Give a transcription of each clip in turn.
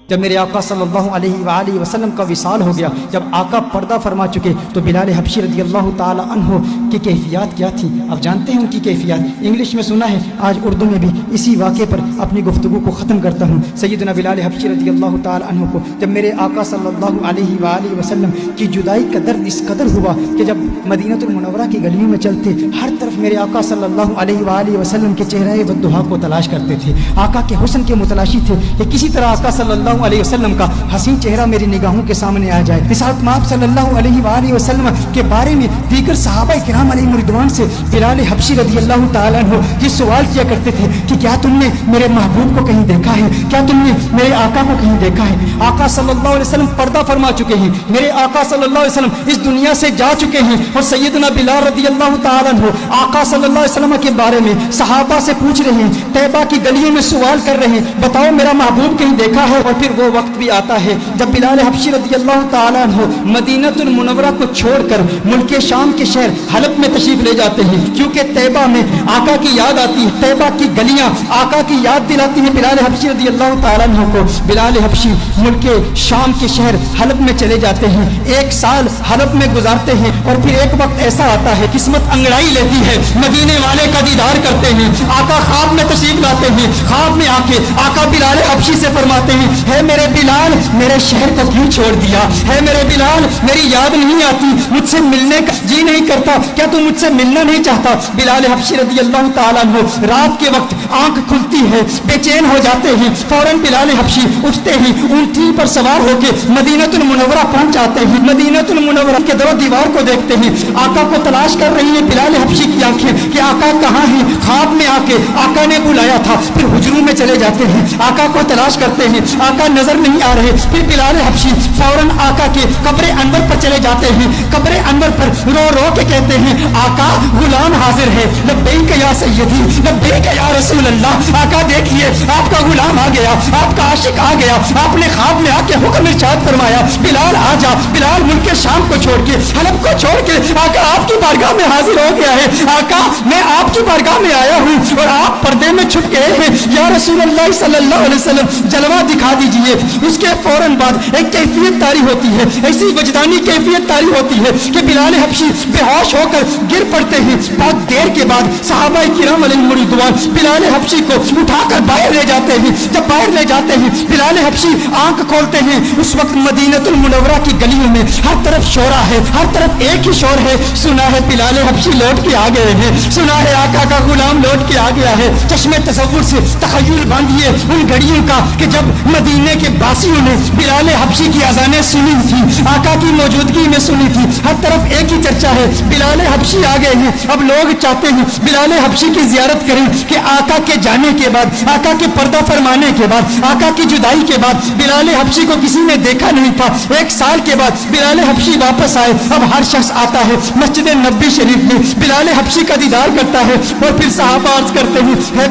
جب میرے آقا صلی اللہ علیہ وآلہ وسلم کا وصال ہو گیا، جب آقا پردہ فرما چکے، تو بلال حبشی رضی اللہ تعالی عنہ کی کیفیات کیا تھی آپ جانتے ہیں؟ ان کی کیفیات انگلش میں سنا ہے، آج اردو میں بھی اسی واقعے پر اپنی گفتگو کو ختم کرتا ہوں۔ سیدنا بلال حبشی رضی اللہ تعالی عنہ کو جب میرے آقا صلی اللہ علیہ وآلہ وسلم کی جدائی کا درد اس قدر ہوا کہ جب مدینہ المنورہ کی گلیوں میں چلتے، ہر طرف میرے آقا صلی اللہ علیہ وآلہ وسلم کے چہرے والضحا کو تلاش کرتے تھے، آقا کے حسن کے متلاشی تھے کہ کسی طرح آقا صلی اللہ علیہ وسلم کا حسین چہرہ میری نگاہوں کے سامنے آ جائے۔ اس حالت میں آپ صلی اللہ علیہ وآلہ وسلم کے بارے میں دیگر صحابہ کرام علیہ رضوان سے بلال حبشی رضی اللہ تعالیٰ عنہ یہ سوال کیا کرتے تھے کہ کیا تم نے میرے محبوب کو کہیں دیکھا ہے؟ کیا تم نے میرے آقا کو کہیں دیکھا ہے؟ آقا صلی اللہ علیہ وسلم پردہ فرما چکے ہیں، میرے آقا صلی اللہ علیہ وسلم اس دنیا سے جا چکے ہیں، اور سیدنا بلال رضی اللہ تعالیٰ عنہ آقا صلی اللہ علیہ وسلم کے بارے میں صحابہ سے پوچھ رہے ہیں، طیبہ کی گلیوں میں سوال کر رہے ہیں، بتاؤ میرا محبوب کہیں دیکھا ہے؟ اور پھر وہ وقت بھی آتا ہے جب بلال حبشی رضی اللہ تعالیٰ عنہ مدینہ المنورہ کو چھوڑ کر ملک شام کے شہر حلب میں تشریف لے جاتے ہیں، کیونکہ طیبہ میں آقا کی یاد آتی ہے، طیبہ کی گلیاں آقا کی یاد دلاتی ہیں بلال حبشی رضی اللہ تعالیٰ عنہ کو۔ بلال حبشی ملک شام کے شہر حلب میں چلے جاتے ہیں، 1 سال حلب میں گزارتے ہیں، اور پھر ایک وقت ایسا آتا ہے قسمت انگڑائی لیتی ہے، مدینے والے کا دیدار کرتے ہیں، آقا خواب میں تشریف لاتے ہیں، خواب میں آ کے آقا بلال حبشی سے فرماتے ہیں، ہے میرے بلال میرے شہر کو کیوں چھوڑ دیا؟ ہے میرے بلال میری یاد نہیں آتی؟ مجھ سے ملنے کا جی نہیں کرتا؟ کیا تم مجھ سے ملنا نہیں چاہتا؟ بلال حبشی رضی اللہ تعالیٰ عنہ رات کے وقت آنکھ کھلتی ہے، بے چین ہو جاتے ہیں، فوراً بلال حبشی اٹھتے ہی اونٹی پر سوار ہو کے مدینہ المنورہ پہنچ جاتے ہیں، مدینہ المنورہ کے در و دیوار کو دیکھتے ہیں، آقا کو تلاش کر رہی ہیں بلال حبشی کی آنکھیں کہ آقا کہاں ہیں؟ خواب میں آ کے آقا نے بلایا تھا، پھر حجروں میں چلے جاتے ہیں، آقا کو تلاش کرتے ہیں، آقا نظر نہیں آ رہے، پھر بلال حبشی فوراً آقا کے قبر انور پر چلے جاتے ہیں، قبر انور پر رو رو کے کہتے ہیں، آقا غلام حاضر ہے، لبیک یا سیدی لبیک یا رسول اللہ۔ آقا دیکھیے آپ کا غلام آ گیا، آپ کا عاشق آ گیا، آپ نے خواب میں آ کے حکم ارشاد فرمایا بلال آ جا۔ بلال ملک شام کو چھوڑ کے حلب کو چھوڑ کے آقا آپ کی بارگاہ میں حاضر ہو گیا ہے، آقا میں آپ کی بارگاہ میں آیا ہوں اور آپ پردے میں چھپ گئے ہیں، یا رسول اللہ صلی اللہ علیہ وسلم جلوہ دکھا دیجئے۔ اس کے فوراً بعد ایک کیفیت طاری ہوتی ہے، ایسی وجدانی کیفیت طاری ہوتی ہے کہ بلال حبشی بے ہوش ہو کر گر پڑتے ہیں۔ بہت دیر کے بعد صحابہ کرام علیہ رضوان بلال حبشی کو اٹھا کر باہر لے جاتے ہیں، جب باہر لے جاتے ہیں بلال حبشی آنکھ کھولتے ہیں، اس وقت مدینہ المنورہ کی گلیوں میں ہر طرف شورا ہے، ہر طرف ایک ہی شور ہے، سنا ہے بلال حبشی لوٹ کے آ گئے ہیں، سنا ہے آقا کا غلام لوٹ کے آ گیا ہے۔ چشمے تصور سے تخیل باندھیے ان گھڑیوں کا کہ جب مدینے کے باسیوں نے بلال حبشی کی اذانیں سنی تھی، آقا کی موجودگی میں سنی تھی، ہر طرف ایک ہی چرچا ہے بلال حبشی آ گئے ہیں۔ اب لوگ چاہتے ہیں بلال حبشی کی زیارت کریں کہ آقا کے جانے کے بعد، آقا کے پردہ فرمانے کے بعد، آقا کی جدائی کے بعد بلال حبشی کو کسی نے دیکھا نہیں تھا، 1 سال کے بعد بلال حبشی واپس آئے، اب ہر شخص آتا ہے مسجد نبوی شریف میں بلال حبشی کا دیدار کرتا ہے، اور پھر صحابہ عرض کرتے ہیں، ہے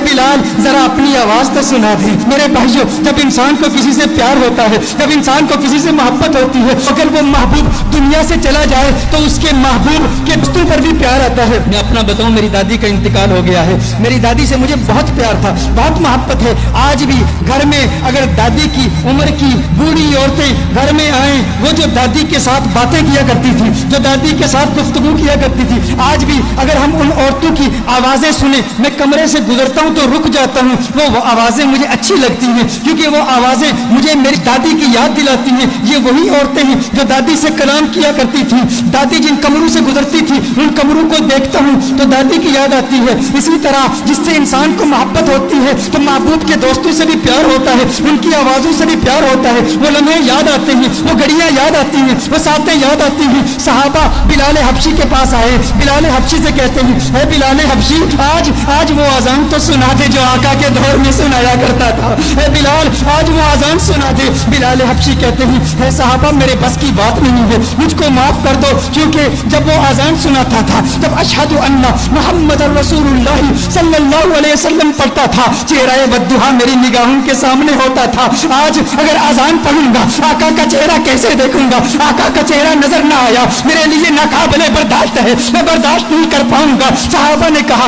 بلال ذرا اپنی آواز تو سنا دیں۔ میرے بھائیو، جب انسان کو کسی سے پیار ہوتا ہے، جب انسان کو کسی سے محبت ہوتی ہے، اگر وہ محبوب دنیا سے چلا جائے تو اس کے محبوب کے رشتوں پر بھی پیار آتا ہے۔ میں اپنا بتاؤں، میری دادی کا انتقال ہو گیا ہے، میری دادی سے مجھے بہت پیار تھا، بہت محبت ہے، آج بھی گھر میں اگر دادی کی عمر کی بوڑھی عورتیں گھر میں آئیں، وہ جو دادی کے ساتھ باتیں کیا کرتی تھی، جو دادی کے ساتھ گفتگو کیا کرتی تھی، آج بھی اگر ہم ان عورتوں کی آوازیں سنیں، میں کمرے سے گزرتا ہوں تو رک جاتا ہوں، وہ آوازیں مجھے اچھی لگتی ہیں، کیونکہ وہ آوازیں مجھے میری دادی کی یاد دلاتی ہیں۔ یہ وہی عورتیں ہیں جو دادی سے کلام کیا کرتی تھی، دادی جن کمروں سے گزرتی تھی ان کمروں کو دیکھتا ہوں تو دادی کی یاد آتی ہے۔ اسی طرح جس سے انسان کو محبت ہوتی ہے تو محبوب کے دوستوں سے بھی پیار ہوتا ہے، ان کی آوازوں سے بھی پیار ہوتا ہے، وہ لمحے یاد آتے ہیں، وہ گھڑیاں یاد آتی ہیں، وہ ساتیں یاد آتی ہیں۔ صحابہ بلال حبشی کے پاس آئے، بلال حبشی سے کہتے ہیں، اے بلال حبشی آج وہ اذان تو سنا دے جو آقا کے دور میں سنایا کرتا تھا، اے بلال آج وہ اذان سنا دے۔ بلال حبشی کہتے ہیں، اے صحابہ میرے بس کی بات نہیں ہے، مجھ کو معاف کر دو، کیونکہ جب وہ اذان سناتا تھا، جب اشہد ان محمد رسول اللہ صلی اللہ علیہ وسلم پڑھتا تھا، چہرہ والضحا میری نگاہوں کے سامنے ہوتا تھا۔ آج اگر اذان پڑھوں گا آقا کا چہرہ کیسے دیکھوں گا؟ آقا کا چہرہ نظر نہ آیا، میرے لیے ناقابل برداشت ہے، میں برداشت نہیں کر پاؤں گا۔ صحابہ نے کہا